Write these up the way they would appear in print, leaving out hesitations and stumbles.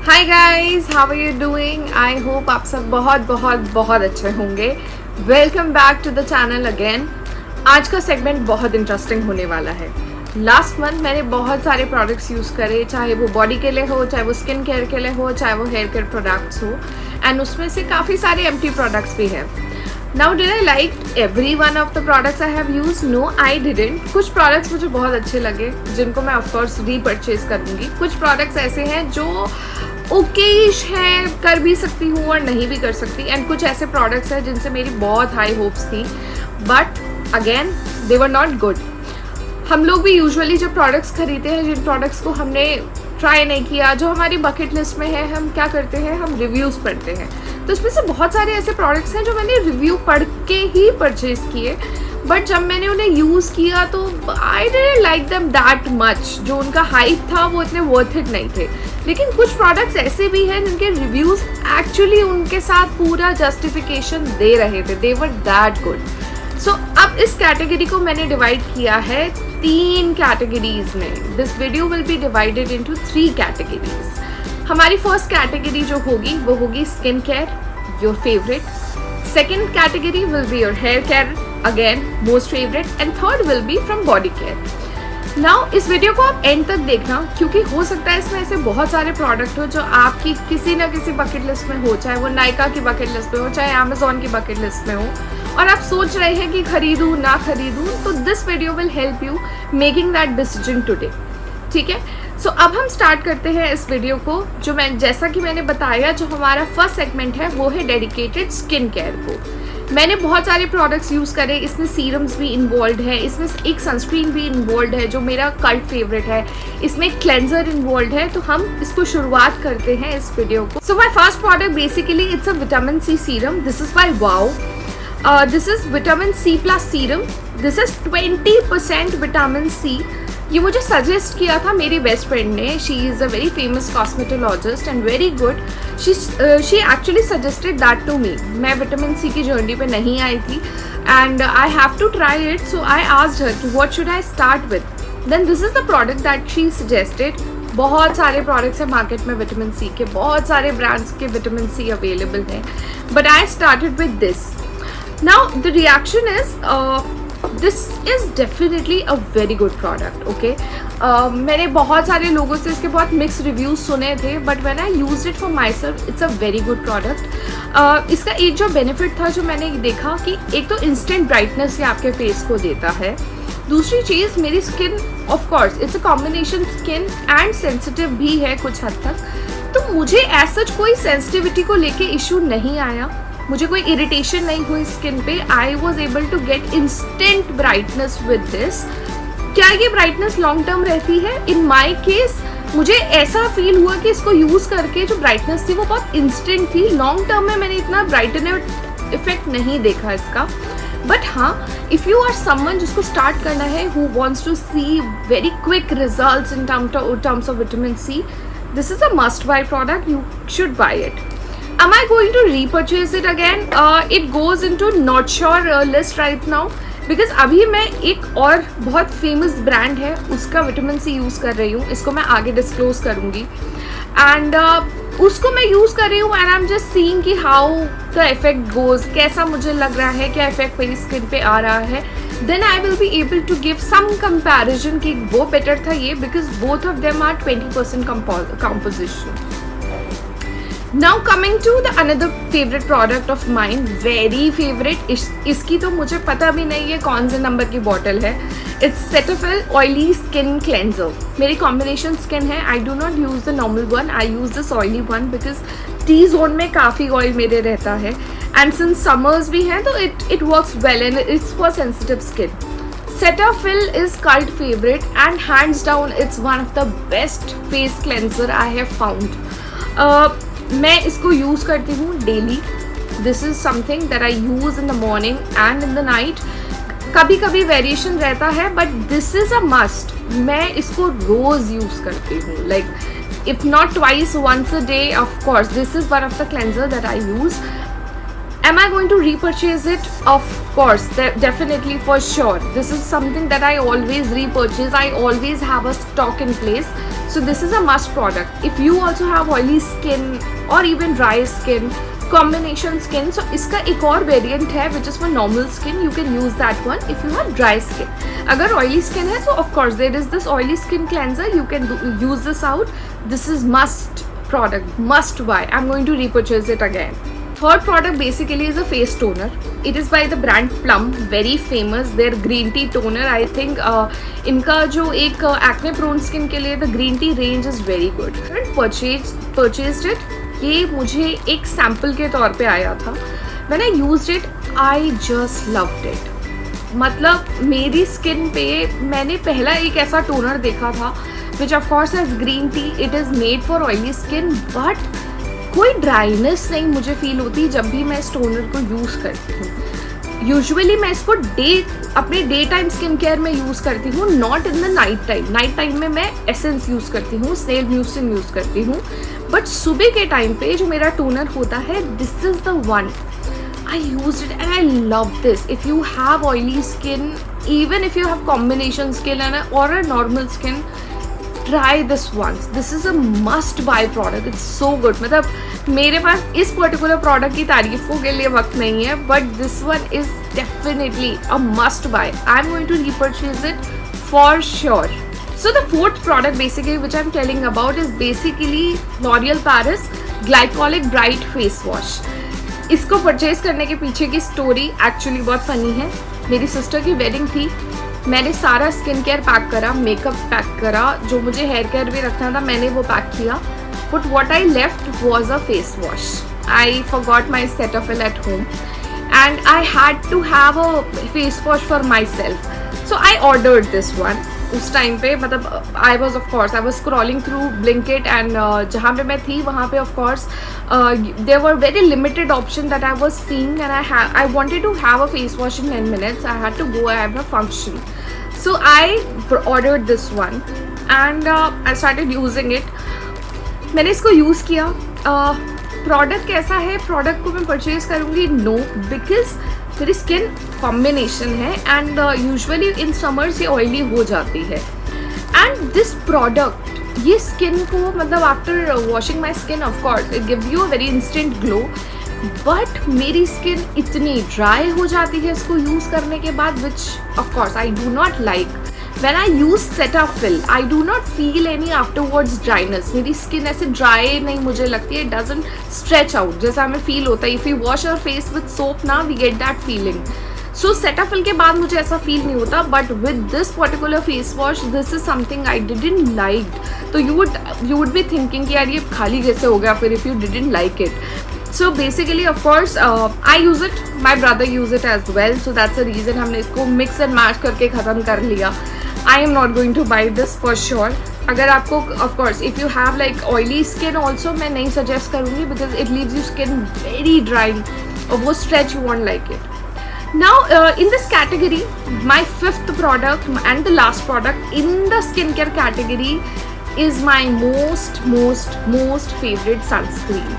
Hi guys, how are you doing? I hope आप सब बहुत बहुत बहुत अच्छे होंगे। Welcome back to the channel again. आज का सेगमेंट बहुत इंटरेस्टिंग होने वाला है। लास्ट मंथ मैंने बहुत सारे प्रोडक्ट्स यूज़ करे, चाहे वो बॉडी के लिए हो, चाहे वो स्किन केयर के लिए हो, चाहे वो हेयर केयर प्रोडक्ट्स हो, एंड उसमें से काफ़ी सारे एम्प्टी प्रोडक्ट्स भी हैं। Now did I like every one of the products I have used? No, I didn't. कुछ products मुझे बहुत अच्छे लगे जिनको मैं of course repurchase करूँगी। कुछ products ऐसे हैं जो ओकेश हैं, कर भी सकती हूँ और नहीं भी कर सकती, एंड कुछ ऐसे products हैं जिनसे मेरी बहुत हाई होप्स थी but again they were not good. हम लोग भी यूजुअली जब प्रोडक्ट्स खरीदते हैं, जिन प्रोडक्ट्स को हमने ट्राई नहीं किया, जो हमारी बकेट लिस्ट में है, हम क्या करते हैं, हम रिव्यूज़ पढ़ते हैं। तो इसमें से बहुत सारे ऐसे प्रोडक्ट्स हैं जो मैंने रिव्यू पढ़ के ही परचेज़ किए, बट जब मैंने उन्हें यूज़ किया तो I didn't like them that much. जो उनका हाइप था वो इतने वर्थ इट नहीं थे। लेकिन कुछ प्रोडक्ट्स ऐसे भी हैं जिनके रिव्यूज़ एक्चुअली उनके साथ पूरा जस्टिफिकेशन दे रहे थे, दे वर दैट गुड। सो अब इस कैटेगरी को मैंने डिवाइड किया है 3 कैटेगरीज में। This video will be divided into 3 categories. हमारी फर्स्ट कैटेगरी जो होगी वो होगी skin care, your favourite. Second category will be your hair care, again most favourite, and third will be from body care. Now इस video को आप and तक देखना, क्योंकि हो सकता है इसमें ऐसे बहुत सारे प्रोडक्ट हो जो आपकी किसी ना किसी बकेट लिस्ट में हो, चाहे वो नायका की बकेट लिस्ट में हो, चाहे अमेजोन की बकेट लिस्ट में हो, और आप सोच रहे हैं कि खरीदूँ ना खरीदूँ। तो this video will help you making that decision today. ठीक है, सो अब हम स्टार्ट करते हैं इस वीडियो को। जैसा कि मैंने बताया, जो हमारा फर्स्ट सेगमेंट है वो है डेडिकेटेड स्किन केयर को। मैंने बहुत सारे प्रोडक्ट्स यूज़ करे, इसमें सीरम्स भी इन्वॉल्व है, इसमें एक सनस्क्रीन भी इन्वॉल्व है जो मेरा कल्ट फेवरेट है, इसमें क्लेंजर इन्वॉल्व है। तो हम इसको शुरुआत करते हैं इस वीडियो को। So my first product basically it's a vitamin C serum. This is by wow. This is vitamin C plus serum. This is 20% vitamin C. ये मुझे सजेस्ट किया था मेरी बेस्ट फ्रेंड ने। She is a very famous cosmetologist and very good. She actually suggested that to me. मैं vitamin C की journey पे नहीं आई थी and I have to try it, so I asked her कि what should I start with. Then this is the product that she suggested. बहुत सारे products हैं मार्केट में विटामिन सी के, बहुत सारे ब्रांड्स के विटामिन सी अवेलेबल हैं, but I started with this. Now the reaction is this is definitely a very good product. Okay, मैंने बहुत सारे लोगों से इसके बहुत मिक्स रिव्यूज़ सुने थे, but when I used it for my self it's a very good product. इसका एक जो बेनिफिट था जो मैंने देखा कि एक तो इंस्टेंट ब्राइटनेस ये आपके फेस को देता है। दूसरी चीज़, मेरी skin of course it's a combination skin and sensitive भी है कुछ हद तक, तो मुझे एज सच कोई सेंसिटिविटी को लेके इशू नहीं आया, मुझे कोई इरिटेशन नहीं हुई स्किन पे। I was able to get instant brightness with this. क्या ये ब्राइटनेस लॉन्ग टर्म रहती है? इन माई केस मुझे ऐसा फील हुआ कि इसको यूज़ करके जो ब्राइटनेस थी वो बहुत इंस्टेंट थी। लॉन्ग टर्म में मैंने इतना ब्राइटनर इफेक्ट नहीं देखा इसका। बट हाँ, इफ़ यू आर समवन जिसको स्टार्ट करना है, who wants to see very quick results in terms of vitamin C, this is a must buy product, you should buy it. Am I going to repurchase it again? It goes into not sure list right now, because अभी मैं एक और बहुत famous brand है उसका vitamin C use कर रही हूँ। इसको मैं आगे डिस्क्लोज करूँगी, एंड उसको मैं यूज़ कर रही हूँ and I am just seeing कि हाउ द इफेक्ट गोज, कैसा मुझे लग रहा है, क्या इफेक्ट मेरी स्किन पे आ रहा है। Then I will be able to give some comparison कि वो बेटर था ये, because both of them are 20% composition. Now coming to the another favorite product of mine, very favorite. इसकी तो मुझे पता भी नहीं है कौन से नंबर की बॉटल है। It's Cetaphil Oily Skin Cleanser. मेरी कॉम्बिनेशन स्किन है। I do not use the normal one. I use this oily one because T-zone में काफ़ी ऑयल मेरे रहता है, and since summers भी हैं तो it works well and it's for sensitive skin. Cetaphil is cult favorite and hands down it's one of the best face cleanser I have found. मैं इसको यूज़ करती हूँ daily. This is something that I use in the morning and in the night. कभी कभी variation रहता है, but this is a must. मैं इसको रोज़ यूज़ करती हूँ, like if not twice, once a day. Of course this is one of the cleanser that I use. Am I going to repurchase it? Of course, definitely, for sure. This is something that I always repurchase. I always have a stock in place. So this is a must product. If you also have oily skin or even dry skin, combination skin, so इसका एक और variant है which is for normal skin. You can use that one if you have dry skin. अगर oily skin है तो of course there is this oily skin cleanser. You can use this out. This is must product, must buy. I'm going to repurchase it again. Third product basically is a face toner. It is by the brand Plum, very famous. Their green tea toner, I think इनका जो एक acne prone skin के लिए the green tea range is very good. I purchased it. ये मुझे एक sample के तौर पे आया था. When I used it, I just loved it. मतलब मेरी स्किन पे मैंने पहला एक ऐसा टोनर देखा था which of course has green tea. It is made for oily skin, but कोई ड्राइनेस नहीं मुझे फील होती जब भी मैं इस टोनर को यूज़ करती हूँ. यूजुअली मैं इसको अपने डे टाइम स्किन केयर में यूज़ करती हूँ, not in the night time. Night time में मैं एसेंस यूज़ करती हूँ, स्नेल म्यूसिन यूज़ करती हूँ. बट सुबह के टाइम पे जो मेरा टोनर होता है, this is the one. I used it and I love this. If you have oily skin, even if you have combination skin or a normal skin, try this once. This is a must buy product. It's so good. मतलब मेरे पास इस particular product की तारीफों के लिए वक्त नहीं है, but this one is definitely a must buy. I am going to repurchase it for sure. So the fourth product basically which I'm telling about is basically L'Oreal Paris Glycolic Bright Face Wash. इसको purchase करने के पीछे की story actually बहुत funny है. मेरी sister की wedding थी, मैंने सारा स्किन केयर पैक करा, मेकअप पैक करा, जो मुझे हेयर केयर भी रखना था मैंने वो पैक किया. But what I left was a face wash. I forgot my Cetaphil at home and I had to have a face wash for myself. So I ordered this one. उस time पे मतलब I was scrolling through Blinkit and जहाँ पे मैं थी वहाँ पे of course there were very limited option that I was seeing and I wanted to have a face wash in 10 minutes. I had to go, I have a function. So I ordered this one and I started using it. मैंने इसको use किया. Product कैसा है, product को मैं purchase करूँगी? No, because मेरी skin combination है एंड यूजुअली इन समर्स ये ऑयली हो जाती है. एंड दिस प्रोडक्ट ये स्किन को मतलब after washing my skin of course it gives you a very instant glow, but मेरी स्किन इतनी ड्राई हो जाती है इसको यूज़ करने के बाद, which of course I do not like. When I use Cetaphil, I do not feel any afterwards dryness. मेरी स्किन ऐसे ड्राई नहीं मुझे लगती है. It doesn't stretch out जैसा हमें फील होता है. If we wash our face with soap ना, we get that feeling. So Cetaphil के बाद मुझे ऐसा फील नहीं होता. But with this particular face wash, this is something I didn't like. तो you would be thinking कि यार ये खाली कैसे हो गया फिर if you didn't like it. So basically of course I use it, my brother use it as well. So that's the reason हमने इसको mix and match करके ख़त्म कर लिया. I am not going to buy this for sure. अगर आपको of course if you have like oily skin also मैं नहीं suggest करूँगी because it leaves your skin very dry और वो stretch you won't like it. Now in this category, my fifth product and the last product in the skincare category is my most favorite sunscreen.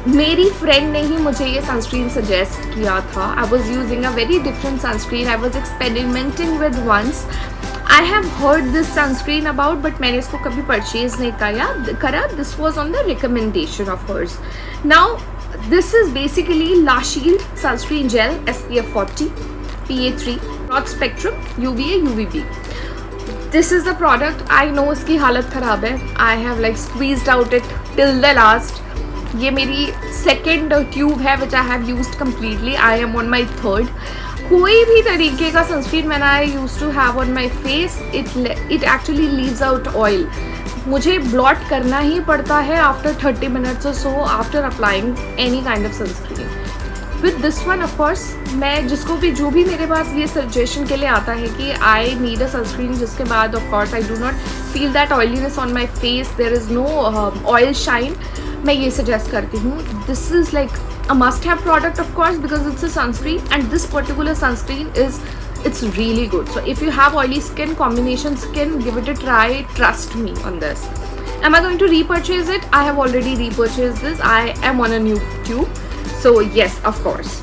मेरी friend ने ही मुझे ये sunscreen suggest किया था. I was using a very different sunscreen. I was experimenting with ones. I have heard this sunscreen about, but मैंने इसको कभी परचेज नहीं करा. This was on the recommendation of hers. Now this is basically La Shield sunscreen gel SPF 40 PA3 broad spectrum UVA UVB. This is the product. I know इसकी हालत ख़राब है. आई have like squeezed out it till the last. ये मेरी second tube है which I have used completely. I am on my third. कोई भी तरीके का सनस्क्रीन मैंने I use to have on my face, it actually leaves out oil. मुझे blot करना ही पड़ता है आफ्टर 30 minutes और so after applying any kind of sunscreen. With this one of course मैं जो भी मेरे पास ये सजेशन के लिए आता है कि आई नीड अ सनस्क्रीन जिसके बाद of course I do not feel that oiliness on my face, there is no oil shine, मैं ये सजेस्ट करती हूँ. This is like a must have product of course because it's a sunscreen and this particular sunscreen it's really good. So if you have oily skin, combination skin, give it a try. Trust me on this. Am I going to repurchase it? I have already repurchased this. I am on a new tube. So yes, of course.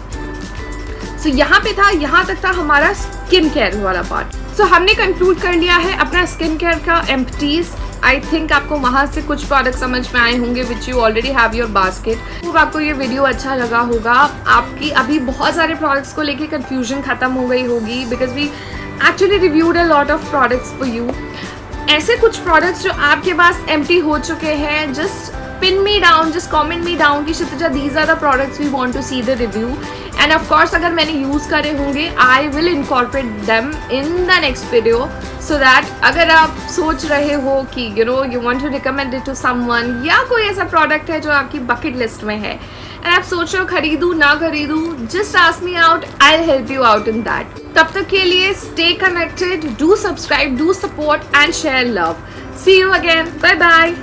So यहाँ तक था हमारा skin care वाला part. So हमने conclude कर लिया है अपना स्किन केयर का एम्प्टीज. आई थिंक आपको वहाँ से कुछ प्रोडक्ट समझ में आए होंगे which you already have your basket. तो आपको ये वीडियो अच्छा लगा होगा, आपकी अभी बहुत सारे प्रोडक्ट्स को लेके कन्फ्यूजन खत्म हो गई होगी, because we actually reviewed a lot of products for you. ऐसे कुछ प्रोडक्ट्स जो आपके पास एम्प्टी हो चुके हैं, just pin me down, just comment me down कि Kshitija these are the products we want to see the review, and of course अगर मैंने यूज़ करे होंगे I will incorporate them in the next video, so that अगर आप सोच रहे हो कि you want to recommend it to someone, या कोई ऐसा प्रोडक्ट है जो आपकी बकेट लिस्ट में है एंड आप सोच रहे हो खरीदूँ ना खरीदूँ, just ask me out, I will help you out in that. तब तक के लिए stay connected, do subscribe, do support and share love. See you again, bye bye.